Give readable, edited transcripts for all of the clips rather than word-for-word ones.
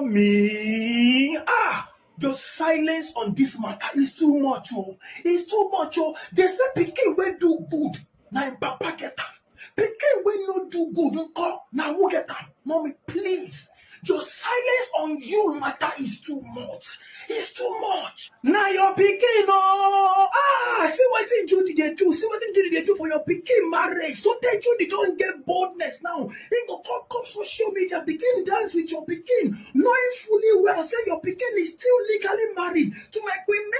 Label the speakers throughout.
Speaker 1: Mommy. Your silence on this matter is too much, oh. It's too much, oh. They say pikin wey do good, na im papa get am. Pikin wey no do good, nko, na who get am? Mommy, please. Your silence on you matter is too much. It's too much. Now your pikin, oh. See what Judy they do. See what Judy they do for your pikin marriage. So that Judy don't get boldness now. He go come social media, begin dance with your pikin, knowing fully well say your pikin is still legally married to my queen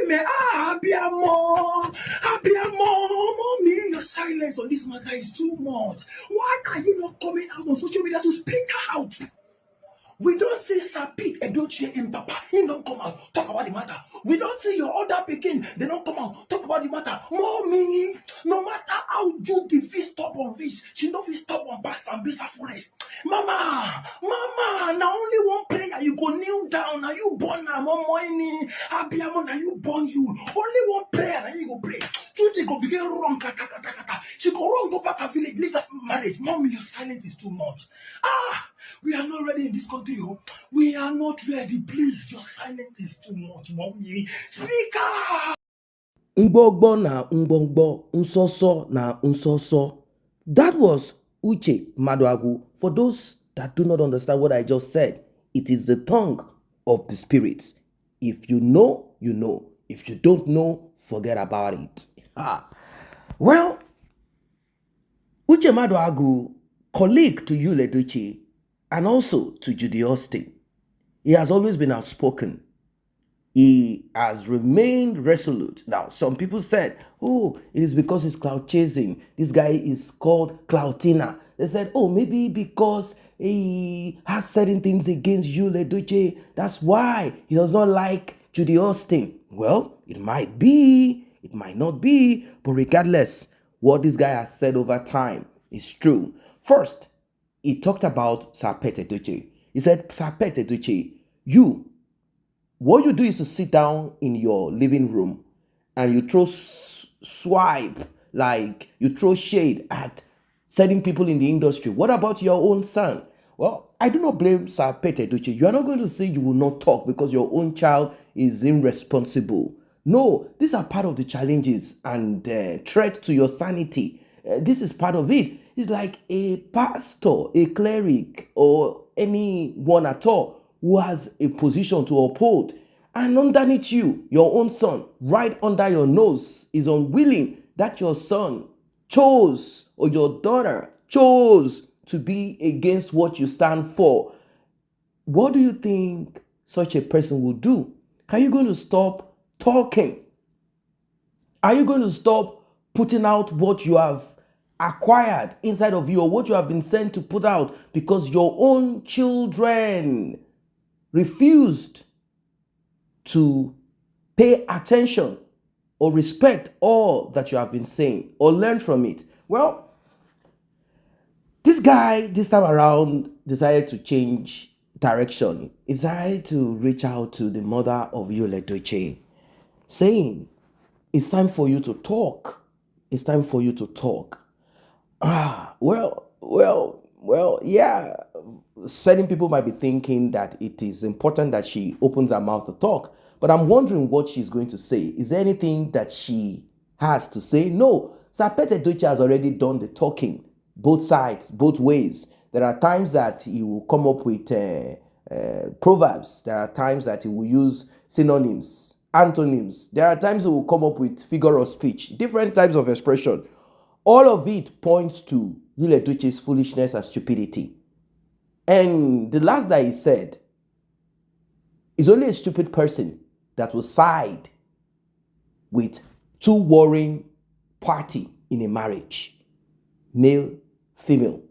Speaker 1: me. Abiamo, mommy. Your silence on this matter is too much. Why are you not coming out on social media to speak out? We don't see Sir Pete, Edochie, and Papa. He don't come out, talk about the matter. We don't see your other Pekin. They don't come out, talk about the matter. Mommy, no matter how Judy fit stop on reach, she don't fit stop on past and be forest. Mama, now only one prayer you go kneel down. Now you born now, more money. Abiamo, now you born you. Only one prayer, now you go pray. Judy go begin wrong, kata. She go wrong, go back and village, leave that marriage. Mommy, your silence is too much. We are not ready in this country. We are not ready. Please, your silence is too much, mommy. Speaker.
Speaker 2: Ngbogbo na ngbogbo, nsoso na nsoso. That was Uche Maduagwu. For those that do not understand what I just said, it is the tongue of the spirits. If you know, you know. If you don't know, forget about it. Well, Uche Maduagwu, colleague to Yul Edochie, and also to Judy Austin, he has always been outspoken. He has remained resolute. Now, some people said, oh, it is because he's cloud chasing. This guy is called Cloudina. They said, oh, maybe because he has certain things against Yul Edochie. That's why he does not like Judy Austin. Well, it might be, it might not be, but regardless, what this guy has said over time is true. First, he talked about Sir Pete Edochie. He said, Sir Pete Edochie, what you do is to sit down in your living room and you throw swipe, like you throw shade at certain people in the industry. What about your own son? Well, I do not blame Sir Pete Edochie. You are not going to say you will not talk because your own child is irresponsible. No, these are part of the challenges and threat to your sanity. This is part of it. It's like a pastor, a cleric, or anyone at all who has a position to uphold. And underneath you, your own son, right under your nose, is unwilling that your son chose or your daughter chose to be against what you stand for. What do you think such a person will do? Are you going to stop talking? Are you going to stop putting out what you have acquired inside of you or what you have been sent to put out because your own children refused to pay attention or respect all that you have been saying or learn from it? Well, this guy this time around decided to change direction. He decided to reach out to the mother of Yul Edochie, saying, it's time for you to talk. It's time for you to talk. Yeah. Certain people might be thinking that it is important that she opens her mouth to talk, but I'm wondering what she's going to say. Is there anything that she has to say? No. Sir Pete Edochie has already done the talking, both sides, both ways. There are times that he will come up with proverbs. There are times that he will use synonyms, antonyms. There are times he will come up with figure of speech, different types of expression. All of it points to Yul Edochie's foolishness and stupidity. And the last that he said is only a stupid person that will side with two warring party in a marriage, male, female.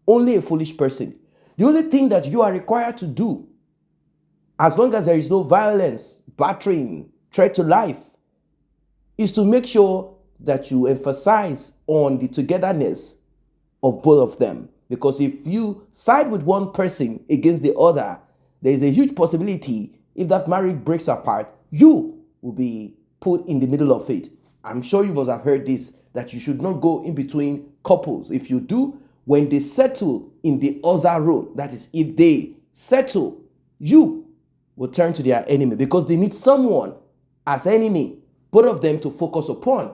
Speaker 2: Only a foolish person. The only thing that you are required to do, as long as there is no violence, battering, threat to life, is to make sure that you emphasize on the togetherness of both of them. Because if you side with one person against the other, there is a huge possibility if that marriage breaks apart, you will be put in the middle of it. I'm sure you must have heard this, that you should not go in between couples. If you do, when they settle in the other room, that is, if they settle, you will turn to their enemy because they need someone as enemy, both of them to focus upon,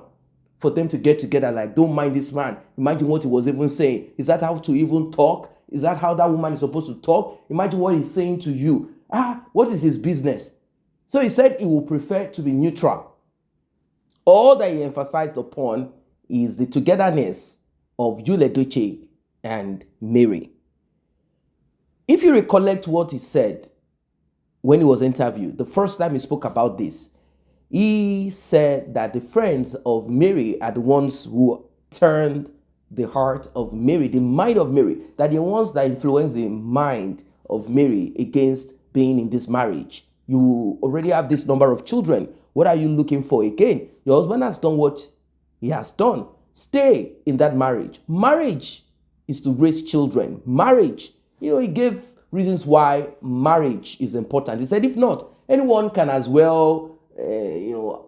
Speaker 2: for them to get together. Like, don't mind this man. Imagine what he was even saying. Is that how to even talk? Is that how that woman is supposed to talk? Imagine what he's saying to you. What is his business? So he said he will prefer to be neutral. All that he emphasized upon is the togetherness of Edochie and Mary. If you recollect what he said when he was interviewed, the first time he spoke about this, he said that the friends of Mary are the ones who turned the heart of Mary, the mind of Mary, that the ones that influenced the mind of Mary against being in this marriage. You already have this number of children. What are you looking for again? Your husband has done what he has done. Stay in that marriage. Marriage is to raise children. Marriage, he gave reasons why marriage is important. He said, if not, anyone can as well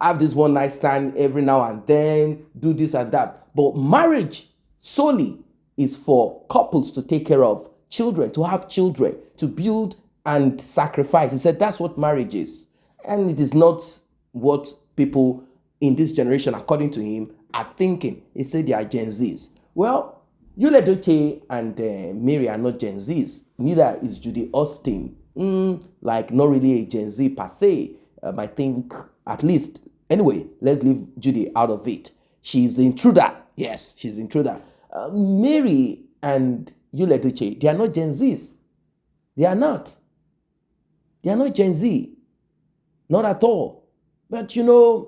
Speaker 2: have this one night stand every now and then, do this and that. But marriage solely is for couples to take care of children, to have children, to build and sacrifice. He said that's what marriage is. And it is not what people in this generation, according to him, are thinking. He said they are Gen Zs. Well, Edochie and Mary are not Gen Zs. Neither is Judy Austin. Not really a Gen Z per se. I think, at least, anyway, let's leave Judy out of it. She's the intruder. Yes, she's the intruder. Mary and Edochie, they are not Gen Zs. They are not. They are not Gen Z. Not at all. But the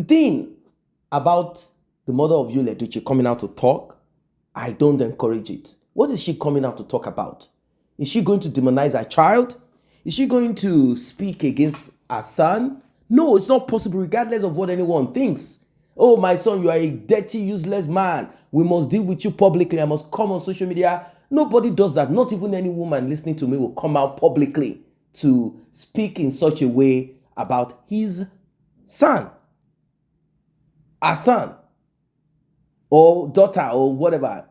Speaker 2: thing about the mother of Edochie coming out to talk, I don't encourage it. What is she coming out to talk about? Is she going to demonize her child? Is she going to speak against her son? No, it's not possible, regardless of what anyone thinks. Oh, my son, you are a dirty, useless man. We must deal with you publicly. I must come on social media. Nobody does that. Not even any woman listening to me will come out publicly to speak in such a way about his son, her son, or daughter, or whatever.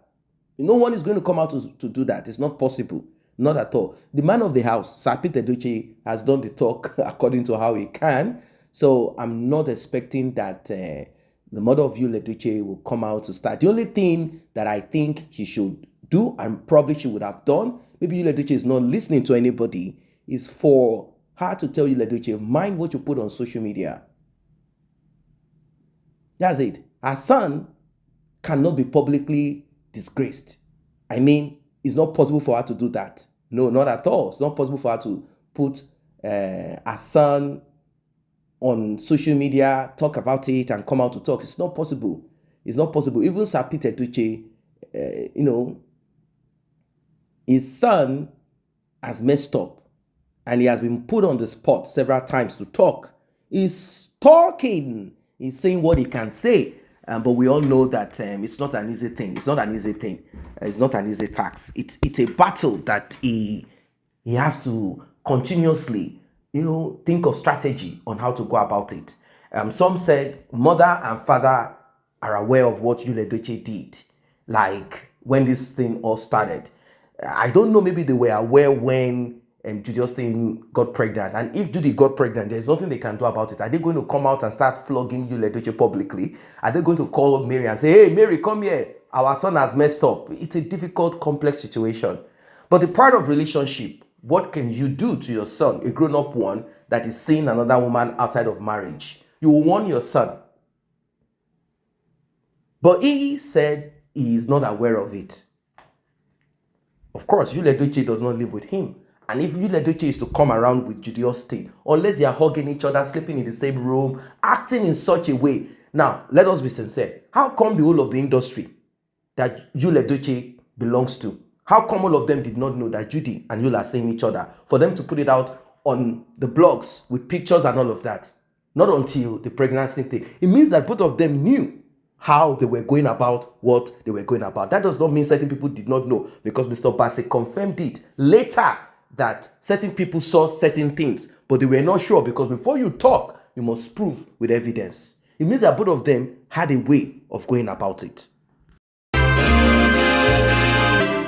Speaker 2: No one is going to come out to do that. It's not possible. Not at all. The man of the house, Sir Peter Edochie, has done the talk according to how he can. So I'm not expecting that the mother of Edochie will come out to start. The only thing that I think she should do, and probably she would have done, maybe Edochie is not listening to anybody, is for her to tell Edochie, mind what you put on social media. That's it. Her son cannot be publicly disgraced. I mean, it's not possible for her to do that. No, not at all. It's not possible for her to put her son on social media, talk about it, and come out to talk. It's not possible. It's not possible. Even Sir Peter Edochie, his son has messed up, and he has been put on the spot several times to talk. He's talking. He's saying what he can say. But we all know that it's not an easy thing. It's not an easy thing. It's not an easy task. It's a battle that he has to continuously, think of strategy on how to go about it. Some said mother and father are aware of what Edochie did, like when this thing all started. I don't know, maybe they were aware when Judy Austin got pregnant. And if Judy got pregnant, there's nothing they can do about it. Are they going to come out and start flogging Edochie publicly? Are they going to call Mary and say, hey, Mary, come here. Our son has messed up. It's a difficult, complex situation. But the part of relationship, what can you do to your son, a grown-up one, that is seeing another woman outside of marriage? You will warn your son. But he said he is not aware of it. Of course, Edochie does not live with him. And if Edochie is to come around with Judy Austin, unless they are hugging each other, sleeping in the same room, acting in such a way. Now, let us be sincere. How come the whole of the industry that Edochie belongs to, how come all of them did not know that Judy and Yul are seeing each other, for them to put it out on the blogs with pictures and all of that? Not until the pregnancy thing. It means that both of them knew how they were going about what they were going about. That does not mean certain people did not know, because Mr. Bassey confirmed it later that certain people saw certain things, but they were not sure, because before you talk, you must prove with evidence. It means that both of them had a way of going about it.